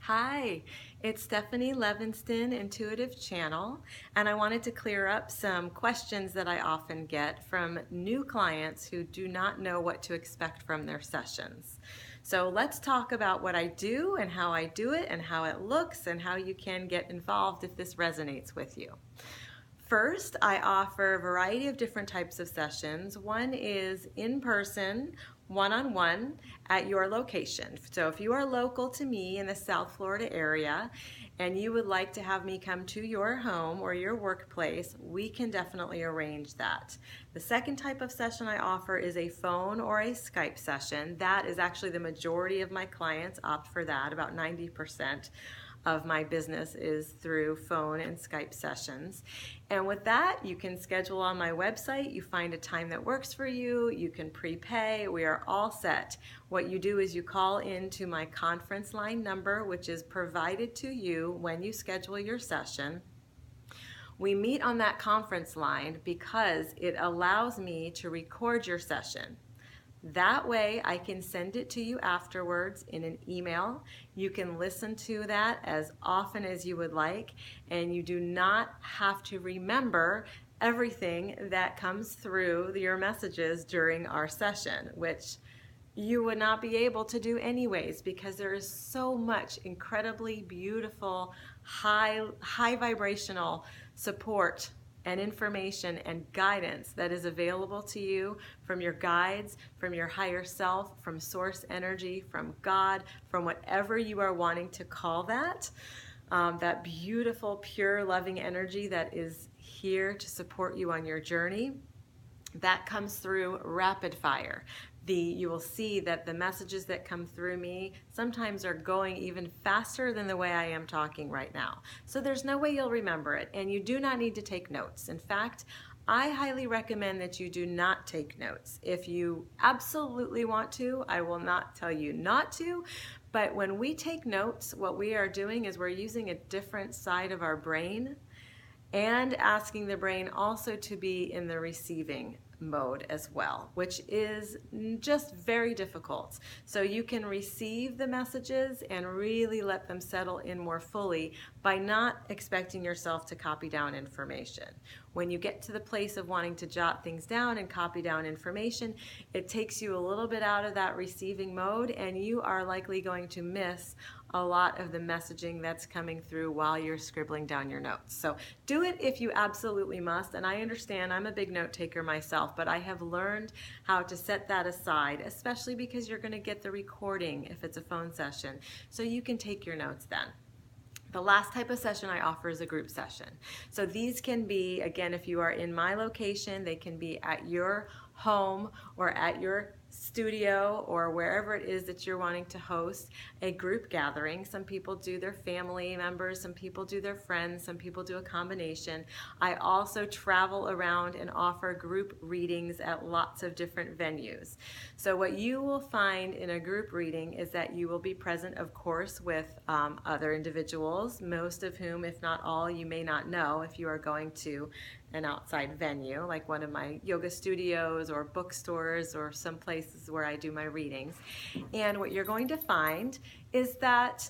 Hi, it's Stephanie Levinston, Intuitive Channel, and I wanted to clear up some questions that I often get from new clients who do not know what to expect from their sessions. So let's talk about what I do and how I do it and how it looks and how you can get involved if this resonates with you. First, I offer a variety of different types of sessions. One is in person, one-on-one at your location. So if you are local to me in the South Florida area and you would like to have me come to your home or your workplace, we can definitely arrange that. The second type of session I offer is a phone or a Skype session. That is actually the majority of my clients opt for that. About 90% of my business is through phone and Skype sessions. And with that, you can schedule on my website. You find a time that works for you. You can prepay. We are all set. What you do is you call into my conference line number, which is provided to you when you schedule your session. We meet on that conference line because it allows me to record your session. That way I can send it to you afterwards in an email. You can listen to that as often as you would like, and you do not have to remember everything that comes through your messages during our session, which you would not be able to do anyways, because there is so much incredibly beautiful, high vibrational support and information and guidance that is available to you from your guides, from your higher self, from source energy, from God, from whatever you are wanting to call that. That beautiful, pure, loving energy that is here to support you on your journey. That comes through rapid fire. You will see that the messages that come through me sometimes are going even faster than the way I am talking right now. So there's no way you'll remember it, and you do not need to take notes. In fact, I highly recommend that you do not take notes. If you absolutely want to, I will not tell you not to, but when we take notes, what we are doing is we're using a different side of our brain and asking the brain also to be in the receiving mode as well, which is just very difficult. So you can receive the messages and really let them settle in more fully by not expecting yourself to copy down information. When you get to the place of wanting to jot things down and copy down information, it takes you a little bit out of that receiving mode, and you are likely going to miss a lot of the messaging that's coming through while you're scribbling down your notes. So do it if you absolutely must, and I understand I'm a big note taker myself, but I have learned how to set that aside, especially because you're going to get the recording if it's a phone session, so you can take your notes then. The last type of session I offer is a group session. So these can be, again, if you are in my location, they can be at your home or at your studio or wherever it is that you're wanting to host a group gathering. Some people do their family members, some people do their friends, some people do a combination. I also travel around and offer group readings at lots of different venues. So what you will find in a group reading is that you will be present, of course, with other individuals, most of whom, if not all, you may not know if you are going to an outside venue, like one of my yoga studios or bookstores or some places where I do my readings. And what you're going to find is that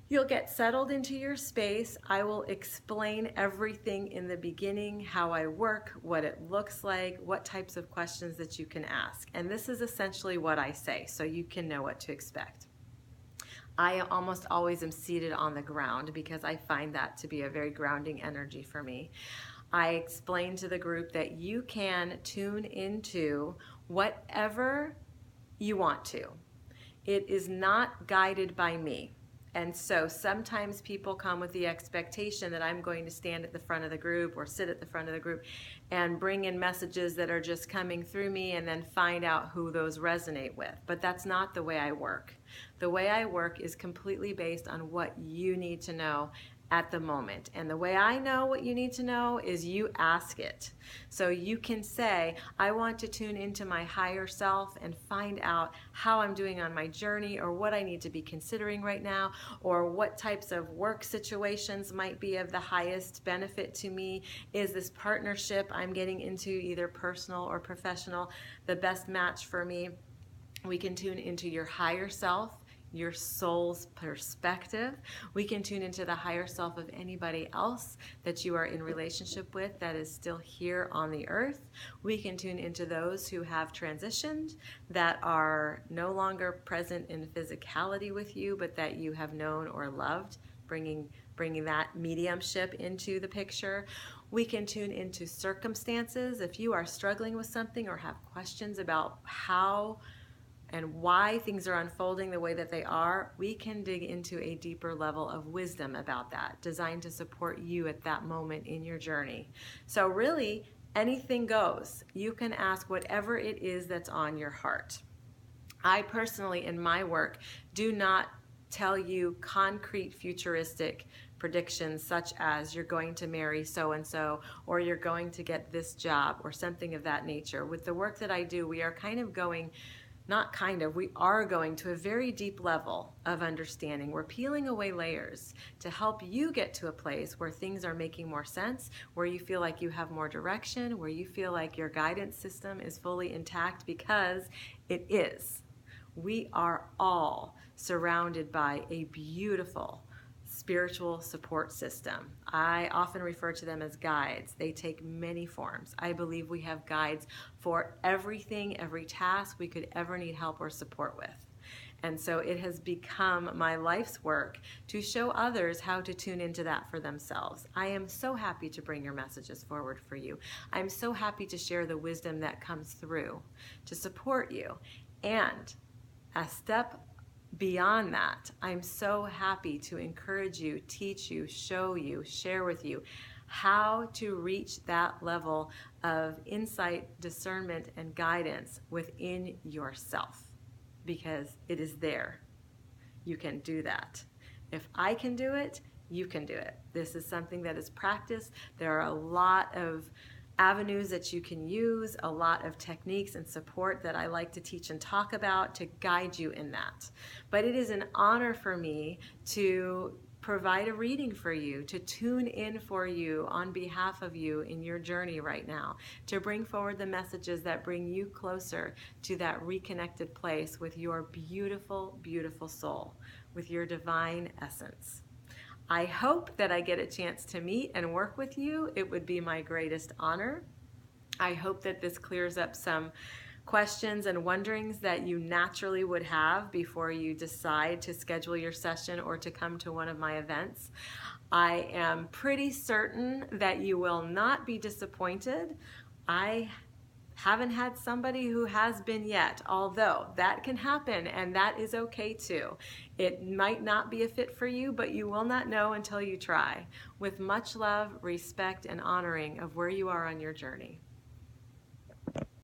you'll get settled into your space. I will explain everything in the beginning, how I work, what it looks like, what types of questions that you can ask. And this is essentially what I say, so you can know what to expect. I almost always am seated on the ground because I find that to be a very grounding energy for me. I explain to the group that you can tune into whatever you want to. It is not guided by me. And so sometimes people come with the expectation that I'm going to stand at the front of the group or sit at the front of the group and bring in messages that are just coming through me and then find out who those resonate with. But that's not the way I work. The way I work is completely based on what you need to know at the moment. And the way I know what you need to know is you ask it. So you can say, I want to tune into my higher self and find out how I'm doing on my journey, or what I need to be considering right now, or what types of work situations might be of the highest benefit to me. Is this partnership I'm getting into, either personal or professional, the best match for me? We can tune into your higher self, your soul's perspective. We can tune into the higher self of anybody else that you are in relationship with that is still here on the earth. We can tune into those who have transitioned, that are no longer present in physicality with you, but that you have known or loved, bringing that mediumship into the picture. We can tune into circumstances. If you are struggling with something or have questions about how and why things are unfolding the way that they are, we can dig into a deeper level of wisdom about that, designed to support you at that moment in your journey. So really, anything goes. You can ask whatever it is that's on your heart. I personally, in my work, do not tell you concrete futuristic predictions such as you're going to marry so-and-so, or you're going to get this job, or something of that nature. With the work that I do, we are we are going to a very deep level of understanding. We're peeling away layers to help you get to a place where things are making more sense, where you feel like you have more direction, where you feel like your guidance system is fully intact, because it is. We are all surrounded by a beautiful spiritual support system. I often refer to them as guides. They take many forms. I believe we have guides for everything, every task we could ever need help or support with. And so it has become my life's work to show others how to tune into that for themselves. I am so happy to bring your messages forward for you. I'm so happy to share the wisdom that comes through to support you. And a step beyond that, I'm so happy to encourage you, teach you, show you, share with you how to reach that level of insight, discernment, and guidance within yourself, because it is there. You can do that. If I can do it, you can do it. This is something that is practiced. There are a lot of avenues that you can use, a lot of techniques and support that I like to teach and talk about to guide you in that. But it is an honor for me to provide a reading for you, to tune in for you on behalf of you in your journey right now, to bring forward the messages that bring you closer to that reconnected place with your beautiful, beautiful soul, with your divine essence. I hope that I get a chance to meet and work with you. It would be my greatest honor. I hope that this clears up some questions and wonderings that you naturally would have before you decide to schedule your session or to come to one of my events. I am pretty certain that you will not be disappointed. I haven't had somebody who has been yet, although that can happen, and that is okay too. It might not be a fit for you, but you will not know until you try. With much love, respect, and honoring of where you are on your journey.